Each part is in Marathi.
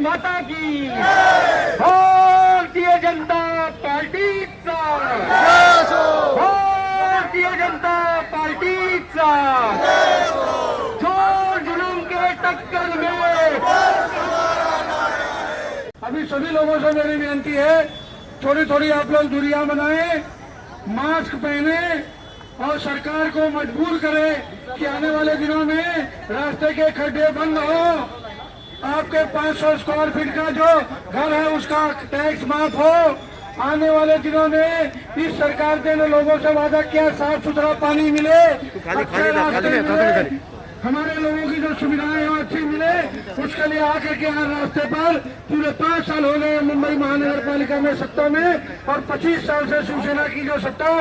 माता की भारतीय जनता पार्टीचा भारतीय जनता पार्टीचा जोर जुलूम के टक्कर में। अभी सभी लोगों से मेरी विनती है, थोड़ी थोड़ी आप लोग दूरियां बनाएं, मास्क पहने और सरकार को मजबूर करें कि आने वाले दिनों में रास्ते के खड्डे बंद हो, आपके 500 स्क्वायर फीट का जो घर है उसका टैक्स माफ हो। आने वाले दिनों में इस सरकार ने लोगों से वादा किया साफ सुथरा पानी मिले, अच्छे रास्ते मिले, हमारे लोगों की जो सुविधाएं हैं अच्छी मिले, उसके लिए आकर के यहाँ रास्ते पर पूरे 5 साल हो गए मुंबई महानगर पालिका में सत्ता में, और 25 साल से शिवसेना की जो सत्ता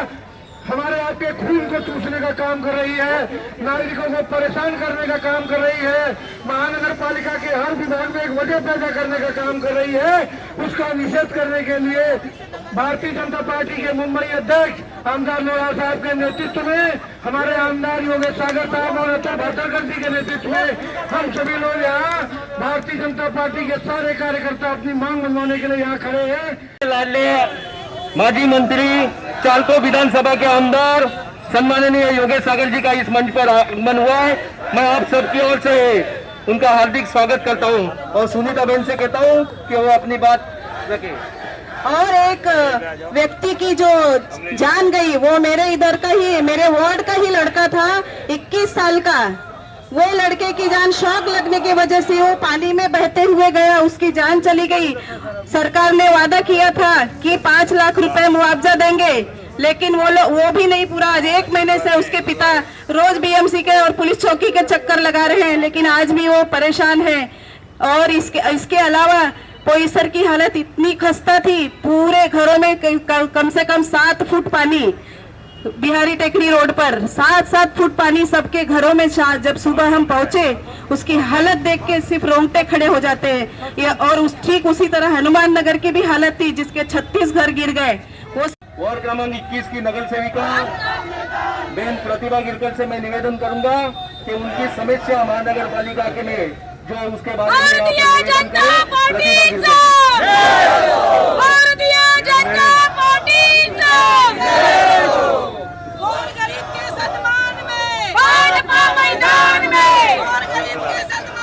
हमारे आपके खून को चूसने का काम कर रही है, नागरिकों को परेशान करने का काम कर रही है, महानगर पालिका के हर विभाग में एक वजह पैदा करने का काम कर रही है। उसका निषेध करने के लिए भारतीय जनता पार्टी के मुंबई अध्यक्ष आमदार लोढ़ा साहब के नेतृत्व में, हमारे आमदार योगेश सागर साहब और अतुल भाटकर जी के नेतृत्व में हम सभी लोग यहाँ भारतीय जनता पार्टी के सारे कार्यकर्ता अपनी मांग मनवाने के लिए यहाँ खड़े हैं। माजी मंत्री चालको विधानसभा के आमदार सम्माननीय योगेश सागर जी का इस मंच पर आगमन हुआ है। मैं आप सबकी ओर से उनका हार्दिक स्वागत करता हूं और सुनीता बहन से कहता हूं कि वो अपनी बात रखें। और एक व्यक्ति की जो जान गई वो मेरे इधर का ही, मेरे वार्ड का ही लड़का था, 21 साल का। वो लड़के की जान शॉक लगने की वजह से वो पानी में बहते हुए गया, उसकी जान चली गई। सरकार ने वादा किया था कि 5 लाख रुपए मुआवजा देंगे, लेकिन वो भी नहीं पूरा। आज 1 महीने से उसके पिता रोज बीएमसी के और पुलिस चौकी के चक्कर लगा रहे हैं, लेकिन आज भी वो परेशान है। और इसके अलावा पोईसर की हालत इतनी खस्ता थी, पूरे घरों में कम से कम 7 फुट पानी, बिहारी टेकरी रोड पर 7 फुट पानी सबके घरों में। जब सुबह हम पहुंचे उसकी हालत देख के सिर्फ रोंगटे खड़े हो जाते हैं। और ठीक उसी तरह हनुमान नगर की भी हालत थी, जिसके 36 घर गिर गए। वार्ड क्रमांक 21 की नगर सेविका बेन प्रतिभा गिरकर से मैं निवेदन करूंगा कि उनकी समस्या महानगर पालिका के लिए जो उसके बारे में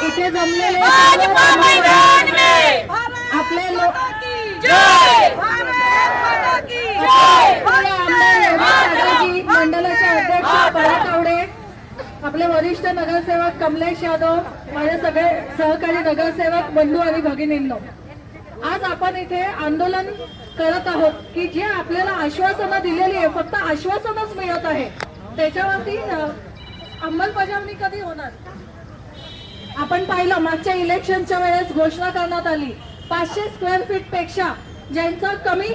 इथे जमलेले आपले मंडळाचे अध्यक्ष भरत तावडे, आपले वरिष्ठ नगरसेवक कमलेश यादव, माझे सगळे सहकारी नगरसेवक बंधू आणि भगिनींनो, आज आपण इथे आंदोलन करत आहोत की जे आपल्याला आश्वासनं दिलेली आहे, फक्त आश्वासनच मिळत आहे, त्याच्यावरती अंमलबजावणी कधी होणार? आपण पाहिलं मागच्या इलेक्शनच्या वेळेस घोषणा करण्यात आली 500 स्क्वेअर फीट पेक्षा ज्यांचं कमी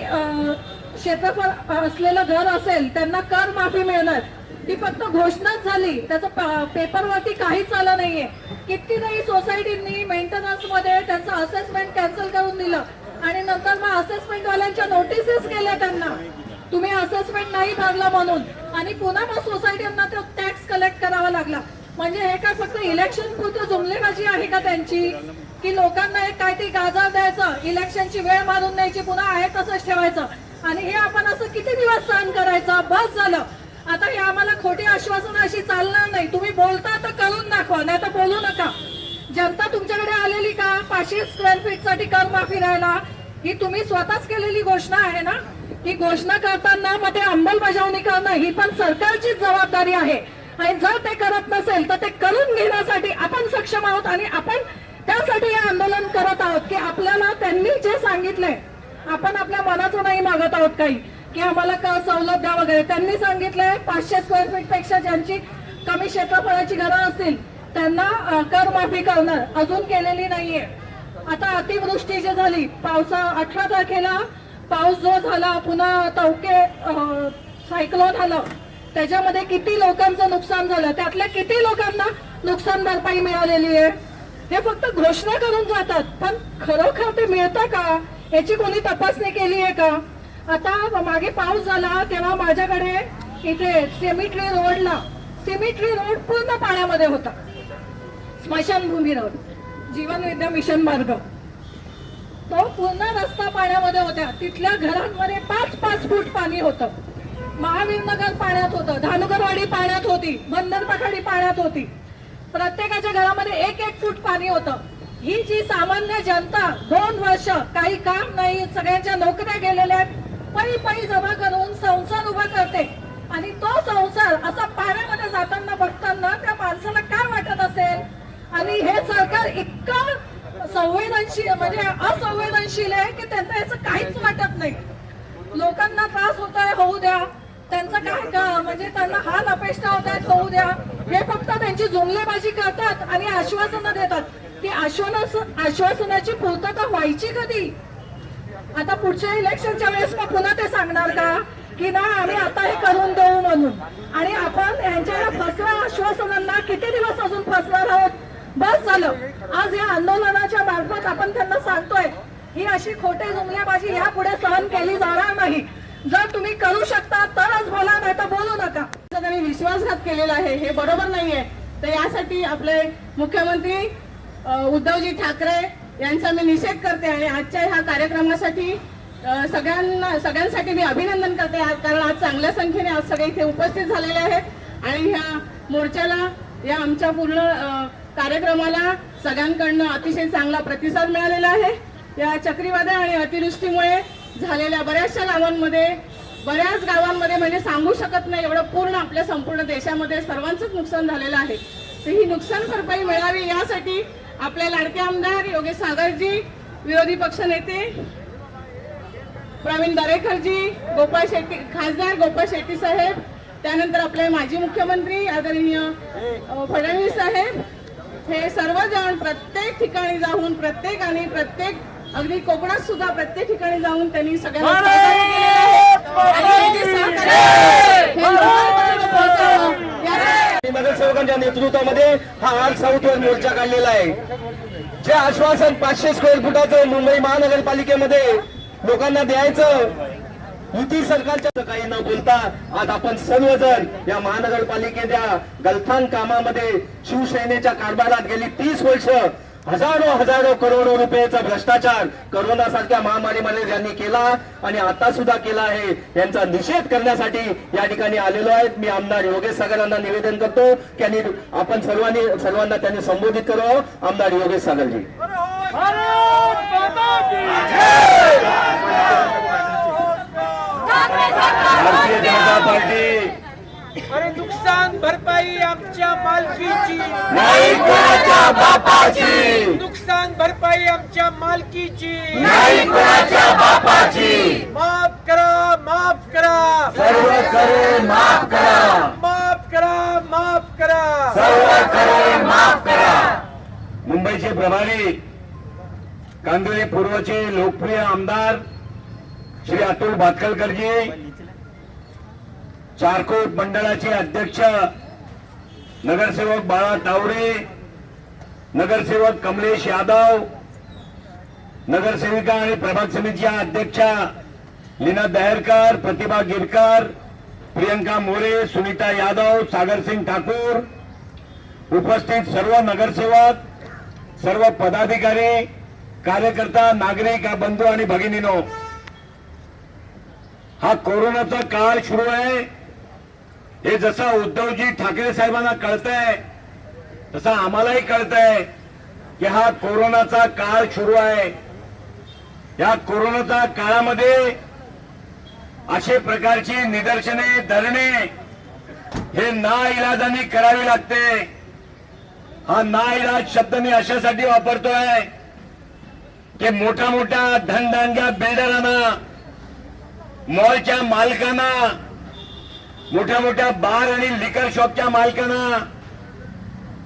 क्षेत्रफळ असलेलं घर असेल त्यांना कर माफी मिळणार। ती फक्त घोषणाच झाली, त्याचं पेपरवरती काहीच आलं नाहीये। कितीतरी सोसायटींनी मेंटेनन्स मध्ये त्यांचं असेसमेंट कॅन्सल करून दिलं आणि नंतर मग असेसमेंट वाल्यांच्या नोटिसेस केल्या त्यांना, तुम्ही असेसमेंट नाही भरलं म्हणून, आणि पुन्हा मग सोसायटींना तो टॅक्स कलेक्ट करावा लागला। म्हणजे हे काय फक्त इलेक्शन पुरतं जुमलेबाजी आहे का त्यांची, की लोकांना एक काय ती गाजर द्यायचं, इलेक्शनची वेळ मारून द्यायची, पुन्हा आहे तसंच ठेवायचं, आणि हे आपण असं किती दिवस सहन करायचं? बस झालं आता। हे आम्हाला खोटी आश्वासनं अशी चालणार नाही। तुम्ही बोलता तर करून दाखवा, नाही तर बोलू नका। जनता तुमच्याकडे आलेली का 500 स्क्वेअर फीट साठी कर माफी राहायला? ही तुम्ही स्वतःच केलेली घोषणा आहे ना? ही घोषणा करताना मग ते अंमलबजावणी करणं ही पण सरकारचीच जबाबदारी आहे, आणि जर ते करत नसेल तर ते करून घेण्यासाठी आपण सक्षम आहोत, आणि आपण त्यासाठी हे आंदोलन करत आहोत की आपल्याला त्यांनी जे सांगितलंय, आपण आपल्या मनाचं नाही मागत आहोत काही की आम्हाला कर सवलत द्या वगैरे। त्यांनी सांगितलंय 500 स्क्वेअर फीट पेक्षा ज्यांची कमी क्षेत्रफळाची घरं असतील त्यांना कर माफी करणार, अजून केलेली नाहीये। आता अतिवृष्टी जी झाली, 18 तारखेला पाऊस जो झाला, पुन्हा तवके सायक्लोन आलं, त्याच्यामध्ये किती लोकांचं नुकसान झालं, त्यातल्या किती लोकांना नुकसान भरपाई मिळालेली आहे? हे फक्त घोषणा करून जातात, पण खरोखर ते मिळतं का याची कोणी तपासणी केली आहे का? आता मागे पाऊस झाला तेव्हा माझ्याकडे इथे सिमिट्री रोड पूर्ण पाण्यामध्ये होता, स्मशानभूमी रोड, जीवन विद्या मिशन मार्ग, तो पूर्ण रस्ता पाण्यामध्ये होत्या. तिथल्या घरांमध्ये 5-5 फूट पाणी होतं. महावीर नगर पाण्यात होतं, धानुकरवाडी पाण्यात होती, बंदर पठाडी पाण्यात होती. प्रत्येकाच्या घरामध्ये 1-1 फूट पाणी होतं. ही जी सामान्य जनता 2 वर्ष काही काम नाही, सगळ्यांच्या नोकऱ्या गेलेल्या आहेत, पै जमा करून संसार उभा करते आणि तो संसार असा पाण्यामध्ये जाताना बघताना त्या माणसाला काय वाटत असेल. आणि हे सरकार इतकं संवेदनशील म्हणजे असंवेदनशील आहे की त्यांना याचं काहीच वाटत नाही. लोकांना त्रास होत आहे, होऊ द्या. त्यांचं काय का म्हणजे त्यांना हाल अपेक्षा होत आहेत, होऊ द्या. हे फक्त त्यांची जुमलेबाजी करतात आणि आश्वासनं देतात. ती आश्वासनाची पूर्तता व्हायची कधी? आता पुढच्या इलेक्शनच्या वेळेस मग पुन्हा ते सांगणार का की ना आम्ही आता हे करून देऊ म्हणून. आणि आपण यांच्या फसव्या आश्वासनांना किती दिवस अजून फसणार आहोत? बस झालं. आज या आंदोलनाच्या मार्फत आपण त्यांना सांगतोय ही अशी खोटे जुमल्याबाजी यापुढे सहन केली जाणार नाही. जर तुम्ही करू शकता तरच बोला, नाही तर बोलू नका. त्यांनी विश्वासघात केलेला आहे, हे बरोबर नाहीये. तर यासाठी आपले मुख्यमंत्री उद्धवजी ठाकरे यांचा मी निषेध करते आणि आजच्या ह्या कार्यक्रमासाठी सगळ्यांसाठी मी अभिनंदन करते. कारण आज चांगल्या संख्येने आज सगळे इथे उपस्थित झालेले आहेत आणि ह्या मोर्चाला या आमच्या पूर्ण कार्यक्रमाला सगळ्यांकडनं अतिशय चांगला प्रतिसाद मिळालेला आहे. या चक्रीवादळ आणि अतिवृष्टीमुळे झालेल्या बऱ्याच गावांमध्ये म्हणजे सांगू शकत नाही एवढं पूर्ण आपल्या संपूर्ण देशामध्ये सर्वांचंच नुकसान झालेलं आहे. तर ही नुकसान भरपाई मिळावी यासाठी आपले लाडके आमदार योगेश सागरजी, विरोधी पक्ष नेते प्रवीण दरेकरजी, खासदार गोपाळ शेट्टी साहेब, त्यानंतर आपले माजी मुख्यमंत्री आदरणीय फडणवीस साहेब, हे सर्वजण प्रत्येक ठिकाणी जाऊन प्रत्येक अगदी कोकणात सुद्धा प्रत्येक ठिकाणी जाऊन त्यांनी सगळ्यांना सहकार्य केलेलं आहे. आणि हे जे सहकार्य आहे, हे लोकांपर्यंत पोहोचावं यासाठी नगरसेवकांच्या नेतृत्वामध्ये हा आर्ट साऊथवर मोर्चा काढलेला आहे. जे आश्वासन 500 स्क्वेअर फुटाचं मुंबई महानगरपालिकेमध्ये लोकांना द्यायचं, युती सरकारच्या काही न बोलता आज आपण सर्वजण या महानगरपालिकेच्या गलथान कामामध्ये शिवसेनेच्या कारभारात गेली 30 वर्ष हजारो करोडो रुपयाचा भ्रष्टाचार कोरोना सारख्या महामारीमध्ये ज्यांनी केला आणि आता सुद्धा केला आहे, यांचा निषेध करण्यासाठी या ठिकाणी आलेलो आहेत. मी आमदार योगेश सागरांना निवेदन करतो की आपण सर्वांना त्यांनी संबोधित करावं. आमदार योगेश सागरजी. भारतीय जनता पार्टी अरे नुकसान भरपाई आमच्या मालकीची नाही कोणाच्या बापाची, नुकसान भरपाई आमच्या मालकीची नाही कोणाच्या बापाची. माफ करा, माफ करा, सर्व करे माफ करा, माफ करा, माफ करा, सर्व करे माफ करा. मुंबईचे प्रभारी कांदिवली पूर्वचे लोकप्रिय आमदार श्री अतुल भातखळकरजी, चारकोट मंडळाचे अध्यक्ष नगरसेवक बाळा तावडे, नगरसेवक कमलेश यादव, नगरसेविका आणि प्रभाग समितीच्या अध्यक्षा लीना दहेरकर, प्रतिभा गिरकर, प्रियंका मोरे, सुनीता यादव, सागरसिंग ठाकूर, उपस्थित सर्व नगरसेवक, सर्व पदाधिकारी, कार्यकर्ता, नागरिक, बंधू आणि भगिनीनो, हा कोरोनाचा काळ सुरू आहे. हे जसं उद्धवजी ठाकरे साहेबांना कळतंय तसं आम्हालाही कळतंय की हा कोरोनाचा काळ सुरू आहे. या कोरोनाच्या काळामध्ये अशा प्रकारची निदर्शने, धरणे हे नाइलाजाने करावी लागते. हा नाइलाज शब्द मी अशासाठी वापरतोय की मोठ्या धनदांड्या बिल्डरांना, मॉलच्या मालकांना, मोठ्या बार आणि लिकर शॉपच्या मालकांना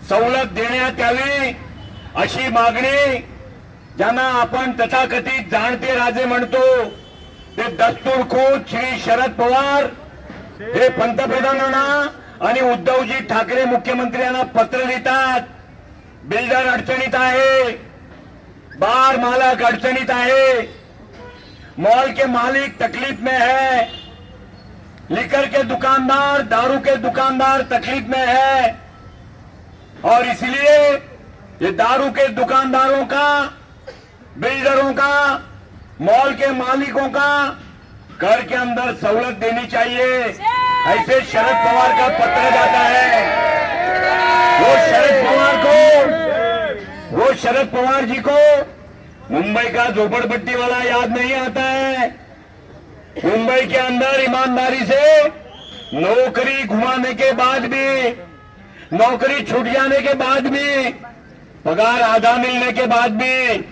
सवलत देण्यात यावी अशी मागणी, ज्यांना आपण तथाकथित जाणते राजे म्हणतो, ते दस्तूरखोद श्री शरद पवार हे पंतप्रधानांना आणि उद्धवजी ठाकरे मुख्यमंत्र्यांना पत्र लिहितात. बिल्डर अडचणीत आहे, बार मालक अडचणीत आहे, मॉल के मालिक तकलीफ में है, लिकर के दुकानदार, दारू के दुकानदार तकलीफ में है और इसलिए ये दारू के दुकानदारों का बिल्डरों का, मॉल के मालिकों का कर के अंदर सहूलत देनी चाहिए, ऐसे शरद पवार का पत्र जाता है। वो शरद पवार जी को मुंबई का झोपड़पट्टी वाला याद नहीं आता है। मुंबई के अंदर ईमानदारी से नौकरी घुमाने के बाद भी, नौकरी छूट जाने के बाद भी, पगार आधा मिलने के बाद भी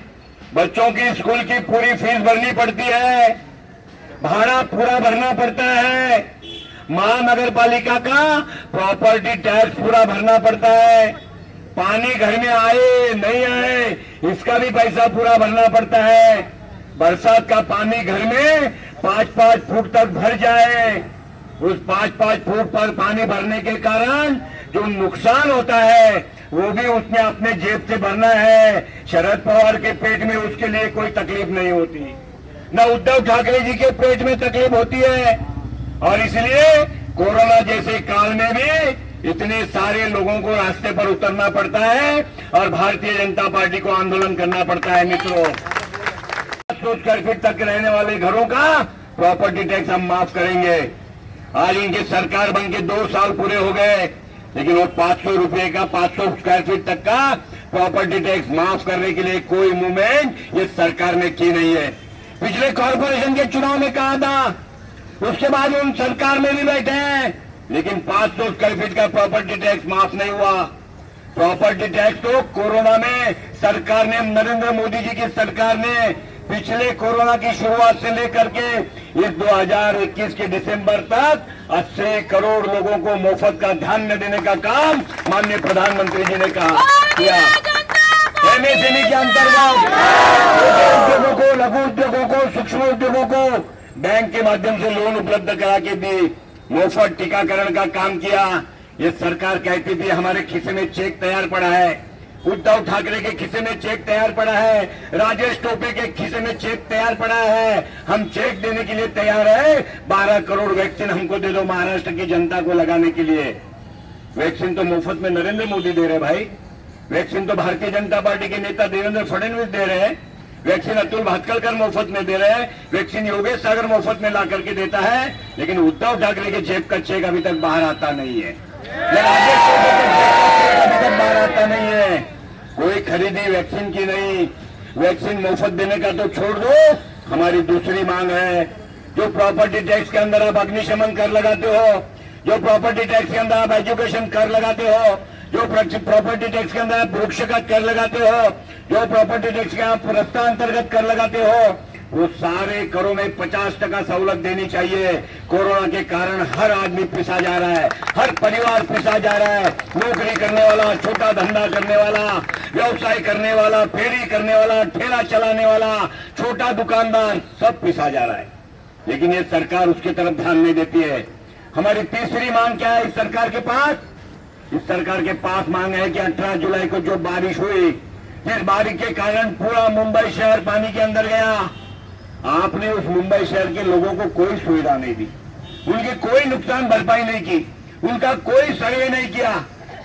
बच्चों की स्कूल की पूरी फीस भरनी पड़ती है, भाड़ा पूरा भरना पड़ता है, महानगर पालिका का प्रॉपर्टी टैक्स पूरा भरना पड़ता है, पानी घर में आए नहीं आए इसका भी पैसा पूरा भरना पड़ता है, बरसात का पानी घर में 5-5 फुट तक भर जाए, उस 5-5 फुट पर पानी भरने के कारण जो नुकसान होता है वो भी उसने अपने जेब से भरना है। शरद पवार के पेट में उसके लिए कोई तकलीफ नहीं होती, न उद्धव ठाकरे जी के पेट में तकलीफ होती है। और इसलिए कोरोना जैसे काल में भी इतने सारे लोगों को रास्ते पर उतरना पड़ता है और भारतीय जनता पार्टी को आंदोलन करना पड़ता है। मित्रों, 500 स्क्वायर फीट तक रहने वाले घरों का प्रॉपर्टी टैक्स हम माफ करेंगे। आज इनकी सरकार बन के 2 साल पूरे हो गए, लेकिन वो 500 रुपए का 500 स्क्वायर फीट तक का प्रॉपर्टी टैक्स माफ करने के लिए कोई मूवमेंट ये सरकार ने की नहीं है। पिछले कॉर्पोरेशन के चुनाव में कहा था, उसके बाद उन सरकार में भी बैठे हैं, लेकिन 500 स्क्वायर फीट का प्रॉपर्टी टैक्स माफ नहीं हुआ। प्रॉपर्टी टैक्स तो कोरोना में सरकार ने, नरेंद्र मोदी जी की सरकार ने पिछले कोरोना की शुरुआत से लेकर के इस 2021 के दिसंबर तक 80 करोड़ लोगों को मुफ्त का धान्य देने का काम माननीय प्रधानमंत्री जी ने कहा किया। एमएसएमई के अंतर्गत उद्योगों को, लघु उद्योगों को, सूक्ष्म उद्योगों को बैंक के माध्यम से लोन उपलब्ध करा के दी, मुफ्त टीकाकरण का काम किया। ये सरकार कहती थी हमारे खिस्से में चेक तैयार पड़ा है, उद्धव ठाकरे के खिस्से में चेक तैयार पड़ा है, राजेश टोपे के खिस्से में चेक तैयार पड़ा है, हम चेक देने के लिए तैयार है, 12 करोड़ वैक्सीन हमको दे दो महाराष्ट्र की जनता को लगाने के लिए। वैक्सीन तो मुफ्त में नरेंद्र मोदी दे रहे भाई, वैक्सीन तो भारतीय जनता पार्टी के नेता देवेंद्र फडणवीस दे रहे हैं, वैक्सीन अतुल भातखलकर मुफ्त में दे रहे हैं, वैक्सीन योगेश सागर मुफ्त में ला करके देता है, लेकिन उद्धव ठाकरे के जेब का चेक अभी तक बाहर आता नहीं है, राजेश टोपे के जेब का चेक अभी तक बाहर आता नहीं है। कोई खरीदी वैक्सीन की नहीं, वैक्सीन मुफ्त देने का तो छोड़ दो। हमारी दूसरी मांग है, जो प्रॉपर्टी टैक्स के अंदर आप अग्निशमन कर लगाते हो, जो प्रॉपर्टी टैक्स के अंदर आप एजुकेशन कर लगाते हो, जो प्रॉपर्टी टैक्स के अंदर आप वृक्ष का कर लगाते हो, जो प्रॉपर्टी टैक्स के आप रस्ता अंतर्गत कर लगाते हो, वो सारे करों में 50% सहूलत देनी चाहिए। कोरोना के कारण हर आदमी पिसा जा रहा है, हर परिवार पिसा जा रहा है, नौकरी करने वाला, छोटा धंधा करने वाला, व्यवसाय करने वाला, फेरी करने वाला, ठेला चलाने वाला, छोटा दुकानदार, सब पिसा जा रहा है, लेकिन ये सरकार उसकी तरफ ध्यान नहीं देती है। हमारी तीसरी मांग क्या है इस सरकार के पास? इस सरकार के पास मांग है कि 18 जुलाई को जो बारिश हुई, जिस बारिश के कारण पूरा मुंबई शहर पानी के अंदर गया, आपने उस मुंबई शहर के लोगों को कोई सुविधा नहीं दी, उनकी कोई नुकसान भरपाई नहीं की, उनका कोई सर्वे नहीं किया।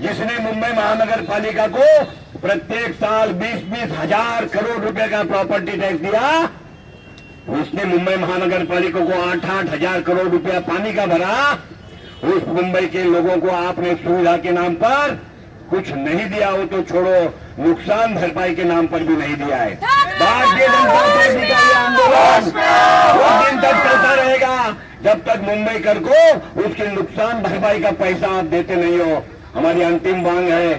जिसने मुंबई महानगर पालिका को प्रत्येक साल 20-20 हजार करोड़ रुपए का प्रॉपर्टी टैक्स दिया, उसने मुंबई महानगर पालिका को 8-8 हजार करोड़ रुपया पानी का भरा। उस मुंबई के लोगों को आपने सुविधा के नाम पर कुछ नहीं दिया हो तो छोड़ो, नुकसान भरपाई के नाम पर भी नहीं दिया है। भारतीय जनता पार्टी का यह आंदोलन उस दिन तक चलता रहेगा जब तक मुंबई कर को उसके नुकसान भरपाई का पैसा आप देते नहीं हो। हमारी अंतिम मांग है,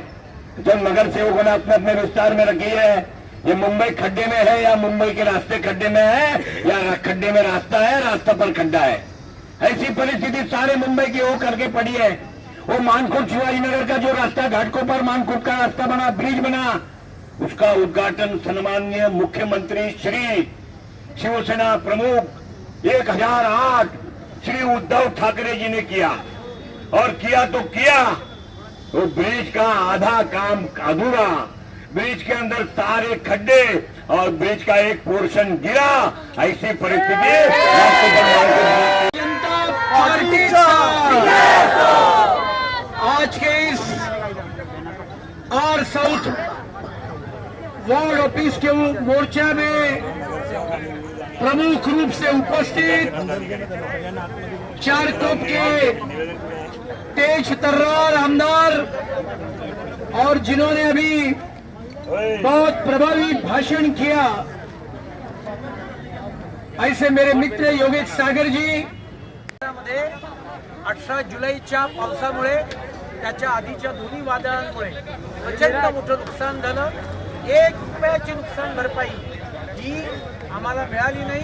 जब नगर सेवकों ने अपने अपने विस्तार में रखी है, ये मुंबई खड्डे में है या मुंबई के रास्ते खड्डे में है या खड्डे में रास्ता है, रास्ता पर खड्डा है, ऐसी परिस्थिति सारे मुंबई की हो करके पड़ी है। वो मानकुट शिवाजी नगर का जो रास्ता घाटकों पर मानकुट का रास्ता बना, ब्रिज बना, उसका उद्घाटन सन्माननीय मुख्यमंत्री श्री शिवसेना प्रमुख 1008 श्री उद्धव ठाकरे जी ने किया, और किया तो किया, तो ब्रिज का आधा काम अधूरा, ब्रिज के अंदर सारे खड्डे और ब्रिज का एक पोर्शन गिरा, ऐसी परिस्थिति जनता पार्टीचा आज के इस और साउथ वार्ड ऑफिस के मोर्चा में प्रमुख रूप से उपस्थित चारकोप के तेज तर्रार आमदार और जिन्होंने अभी बहुत प्रभावी भाषण किया, ऐसे मेरे मित्र योगेश सागर जी। मध्ये 18 जुलैच्या पावसामुळे त्याच्या आधीच्या दोन्ही वादळांमुळे प्रचंड मोठं नुकसान झालं। 1 रुपयाची नुकसान भरपाई ही आम्हाला मिळाली नाही,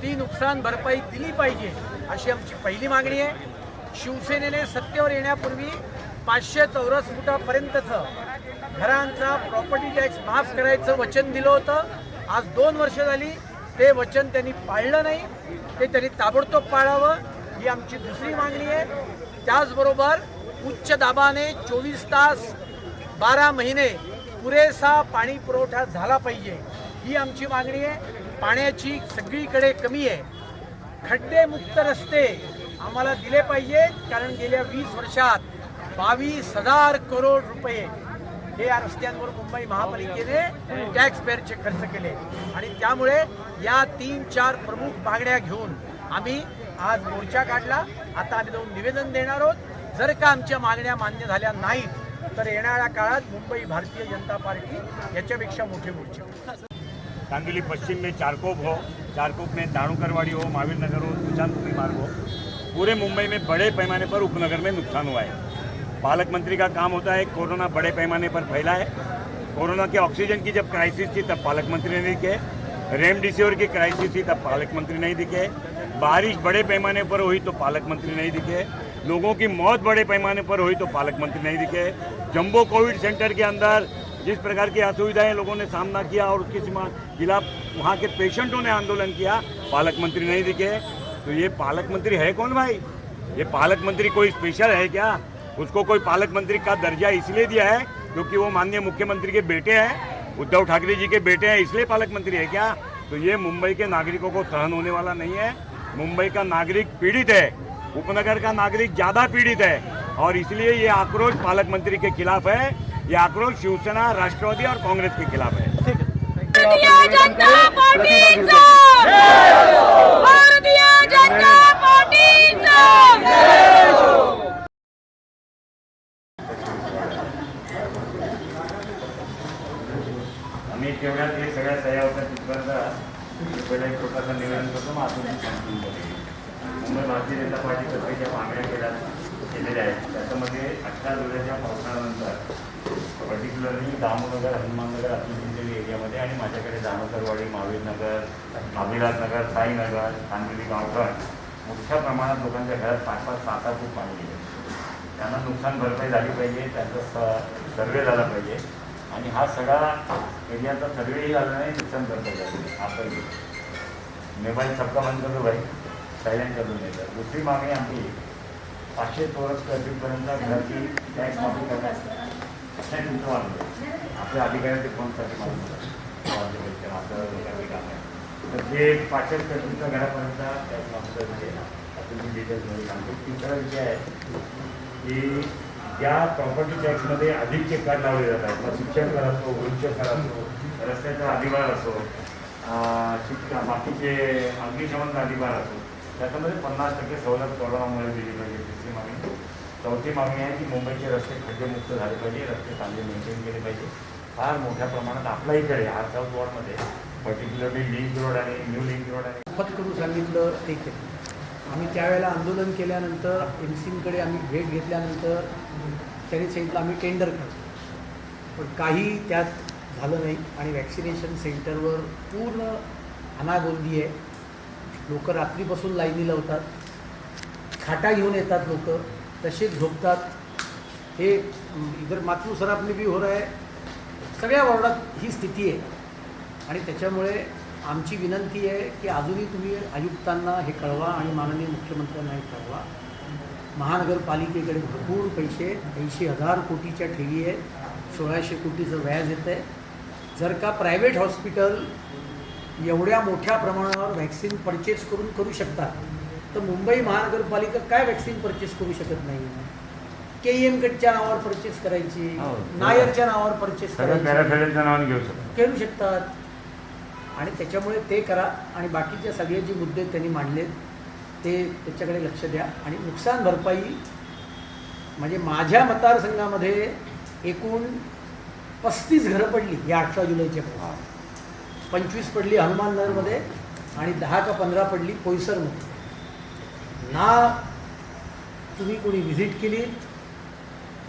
ती नुकसान भरपाई दिली पाहिजे अशी आमची पहिली मागणी आहे। शिवसेनेने सत्तेवर येण्यापूर्वी 500 चौरस फुटापर्यंतचं घरांचा प्रॉपर्टी टॅक्स माफ करायचं वचन दिलं होतं। आज 2 वर्ष झाली, ते वचन त्यांनी पाळलं नाही, ते त्यांनी ताबडतोब पाळावं ही आमची दुसरी मागणी आहे। त्याचबरोबर उच्च दाबाने 24 तास 12 महिने पुरेसा पाणी पुरवठा झाला पाहिजे ही आमची मागणी आहे। पाण्याची सगळीकडे कमी आहे, खड्डे मुक्त रस्ते आम्हाला दिले पाहिजेत, कारण गेल्या 20 वर्षात 22,000 करोड रुपये हे या रस्त्यांवर मुंबई महापालिकेने टॅक्स पेअरचे खर्च केले आणि त्यामुळे या 3-4 प्रमुख मागण्या घेऊन आम्ही आज मोर्चा काढला। आता आम्ही जाऊन निवेदन देणार आहोत। जर का आमच्या मागण्या मान्य झाल्या नाहीत तर येणाऱ्या काळात मुंबई भारतीय जनता पार्टी याच्यापेक्षा मोठे मोर्चे। कांदिवली पश्चिम में चारकोप हो, चारकोप में दाणुकरवाड़ी हो, महावीर नगर हो, सुशांतपुरी मार्ग हो, पूरे मुंबई में बड़े पैमाने पर उपनगर में नुकसान हुआ है। पालक मंत्री का काम होता है, कोरोना बड़े पैमाने पर फैला है। कोरोना के ऑक्सीजन की जब क्राइसिस थी तब पालक मंत्री नहीं दिखे, रेमडेसिविर की क्राइसिस थी तब पालक मंत्री नहीं दिखे, बारिश बड़े पैमाने पर हुई तो पालक मंत्री नहीं दिखे, लोगों की मौत बड़े पैमाने पर हुई तो पालक मंत्री नहीं दिखे, जंबो कोविड सेंटर के अंदर जिस प्रकार की असुविधाएं लोगों ने सामना किया और उसके खिलाफ वहाँ के पेशेंटों ने आंदोलन किया, पालक मंत्री नहीं दिखे। तो ये पालक मंत्री है कौन भाई? ये पालक मंत्री कोई स्पेशल है क्या? उसको कोई पालक मंत्री का दर्जा इसलिए दिया है क्योंकि वो माननीय मुख्यमंत्री के बेटे हैं, उद्धव ठाकरे जी के बेटे हैं, इसलिए पालक मंत्री है क्या? तो ये मुंबई के नागरिकों को सहन होने वाला नहीं है। मुंबई का नागरिक पीड़ित है, उपनगर का नागरिक ज़्यादा पीड़ित है और इसलिए ये आक्रोश पालक मंत्री के खिलाफ है। ये आक्रोश शिवसेना, राष्ट्रवादी और कांग्रेस के खिलाफ है। भारतीय जनता पार्टीचा भारतीय जनता पार्टीचा आम्ही तेवढ्यात हे सगळ्या सह्या होत्या तिथपर्यंत पहिला एक छोटासा निवेदन करतो, मग आतून सांगून मुंबई भारतीय जनता पार्टीतर्फे ज्या मागण्या केलेल्या आहेत त्याच्यामध्ये 18 जुलैच्या पावसाळ्यानंतर पर्टिक्युलरली दामोनगर, हनुमाननगर, अतिथिंजली एरियामध्ये आणि माझ्याकडे दामोदरवाडी, महावीर नगर, अभिलाष नगर, साईनगर, कांदिवली गावठण मोठ्या प्रमाणात लोकांच्या घरात 5-5, 6-6 फूट पाणी गेले। त्यांना नुकसान भरपाई झाली पाहिजे, त्यांचा सर्वे झाला पाहिजे आणि हा सगळा एरियाचा सर्वेही झाला नाही, नुकसान भरपाई झाली। हा पाहिजे मोबाईल सबका बंद करतो भाई, सायलेंट करून येतात। दुसरी मागणी आमची 500 चौरस फीटपर्यंत घराची टॅक्स माफी करण्यास नाही तुमचं वाढलं आपल्या अधिकाऱ्याचे फोनसाठी मागून आपल्या लोकांची काम आहे, तर ते 500 फीटच्या घरापर्यंत टॅक्स माफी करण्याचे तुम्ही डिटेल्समध्ये सांगतो। तिसरा विषय आहे की त्या प्रॉपर्टी टॅक्समध्ये अधिकचे कर लावले जातात, मग शिक्षण कर असो, वृक्ष कर असो, रस्त्याचा अधिभार असो, बाकीचे अग्निशमन अधिभार असो, त्याच्यामध्ये 50% सवलत कोरोनामुळे दिली पाहिजे। तिसरी मागणी। चौथी मागणी आहे की मुंबईचे रस्ते खड्डेमुक्त झाले पाहिजे, रस्ते चांगले मेंटेन केले पाहिजे। फार मोठ्या प्रमाणात आपल्या इकडे आर साऊथ वॉर्डमध्ये पर्टिक्युलरली लिंक रोड आणि न्यू लिंक रोड आणि शपथ करून सांगितलं ते केलं। आम्ही त्यावेळेला आंदोलन केल्यानंतर एमसीकडे आम्ही भेट घेतल्यानंतर त्यांनी सांगितलं आम्ही टेंडर करतो, पण काही त्यात झालं नाही आणि वॅक्सिनेशन सेंटरवर पूर्ण अनागोंदी आहे। लोक रात्रीपासून लाईनी लावतात, खाटा घेऊन येतात, लोक तसेच झोपतात। हे इधर मातृ सराफ में भी हो रहा है, सगळ्या वॉर्डात ही स्थिती आहे आणि त्याच्यामुळे आमची विनंती आहे की अजूनही तुम्ही आयुक्तांना हे कळवा आणि माननीय मुख्यमंत्र्यांना हे कळवा। महानगरपालिकेकडे भरपूर पैसे 80,000 कोटीच्या ठेवी आहे, 1600 कोटीचं व्याज येतं आहे। जर का प्रायव्हेट हॉस्पिटल एवढ्या मोठ्या प्रमाणावर व्हॅक्सिन परचेस करू शकतात तर मुंबई महानगरपालिका काय व्हॅक्सिन परचेस करू शकत नाही? KEM-कडच्या नावावर परचेस करायची, हो. नायरच्या नावावर परचेस सगळं करायची, पॅराफेडरच्या नावाने घेऊ शकतो. करू शकतात. आणि त्याच्यामुळे ते करा आणि बाकीचे सगळे जे मुद्दे त्यांनी मांडलेत ते त्याच्याकडे लक्ष द्या. आणि नुकसान भरपाई म्हणजे माझ्या मतदारसंघामध्ये एकूण 35 घरं पडली या 18 जुलैच्या पावसात. 25 पडली हनुमाननगरमध्ये आणि 10 का 15 पडली पोईसरमध्ये. ना तुम्ही कोणी व्हिजिट केली,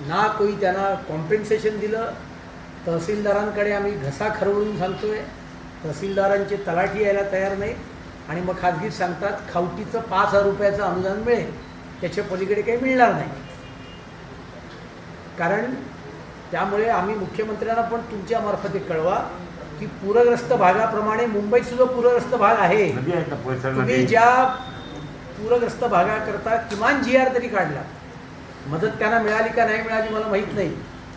ना कोणी त्यांना कॉम्पेन्सेशन दिलं. तहसीलदारांकडे आम्ही घसा खरवळून सांगतोय, तहसीलदारांचे तलाठी यायला तयार नाही आणि मग खाजगीत सांगतात खावटीचं 5,000 रुपयाचं अनुदान मिळेल, त्याच्या पलीकडे काही मिळणार नाही. कारण त्यामुळे आम्ही मुख्यमंत्र्यांना पण तुमच्या मार्फत एक कळवा की पूरग्रस्त भागाप्रमाणे मुंबईत सुद्धा पूरग्रस्त भाग आहे. नदी आहेत ना पोयसर तुम्ही नदी. ज्या पूरग्रस्त भागाकरता किमान GR तरी काढला, मदत त्यांना मिळाली का नाही मिळाली मला माहीत नाही,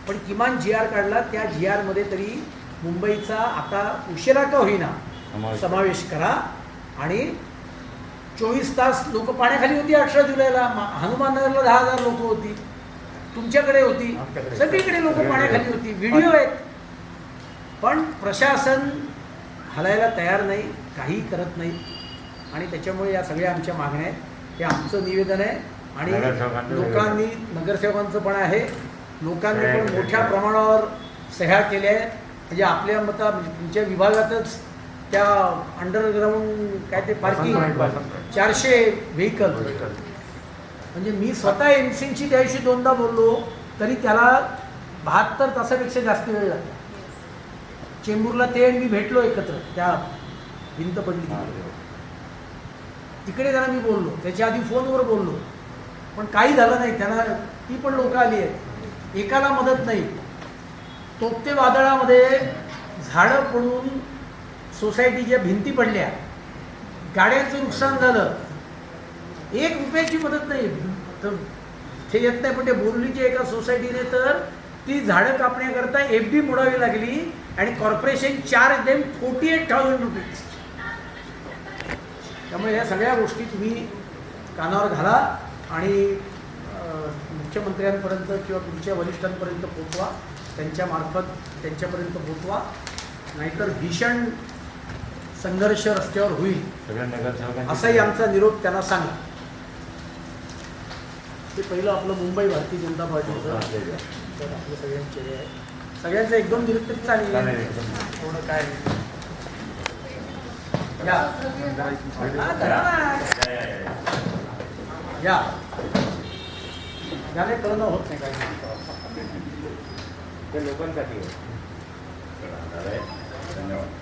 पण किमान GR काढला. त्या GRमध्ये तरी मुंबईचा आता उशिरा का होईना समावेश करा. आणि 24 तास लोक पाण्याखाली होती 18 जुलैला. हनुमाननगरला 10,000 लोक होती, तुमच्याकडे होती, सगळीकडे लोक पाण्याखाली होती, व्हिडिओ आहेत. पण प्रशासन हलायला तयार नाही, काही करत नाही. आणि त्याच्यामुळे या सगळ्या आमच्या मागण्या आहेत. हे आमचं निवेदन आहे आणि नगरसेवकांचं लोकांनी, नगरसेवकांचं पण आहे, लोकांनी पण मोठ्या प्रमाणावर सह्या केल्या आहेत. म्हणजे आपल्या तुमच्या विभागातच त्या अंडरग्राऊंड काय ते पार्किंग 400 व्हेकल. म्हणजे मी स्वतः एमसीची त्या दिवशी 2दा बोललो तरी त्याला 72 तासापेक्षा जास्त वेळ लागला. चेंबूरला ते आणि मी भेटलो एकत्र, त्या भिंत पडली तिकडे त्यांना मी बोललो, त्याच्या आधी फोनवर बोललो, पण काही झालं नाही. त्यांना ती पण लोक आली आहेत, एकाला मदत नाही. तोक्ते वादळामध्ये झाडं पडून सोसायटीच्या भिंती पडल्या, गाड्यांचं नुकसान झालं, 1 रुपयाची मदत नाही. तर ते येत नाही, पण ते बोरलीच्या एका सोसायटीने तर ती झाडं कापण्याकरता FD मोडावी लागली आणि कॉर्पोरेशन चार्ज देम 48,000 रुपीज. त्यामुळे या सगळ्या गोष्टी तुम्ही कानावर घाला आणि मुख्यमंत्र्यांपर्यंत किंवा तुमच्या वरिष्ठांपर्यंत पोचवा, त्यांच्यामार्फत त्यांच्यापर्यंत पोचवा. नाहीतर भीषण संघर्ष रस्त्यावर होईल सगळ्या नगरसेवकांची असाही आमचा निरोप त्यांना सांगा. ते पहिलं आपलं मुंबई भारतीय जनता पार्टीचं तर आपलं सगळ्यांचे हे आहे. सगळ्यांचं 1-2 दिवस तरी चालेल, थोडं काय या हा, करा ना. या याने कळणं होत नाही काय. ते लोकांसाठी आहे. धन्यवाद.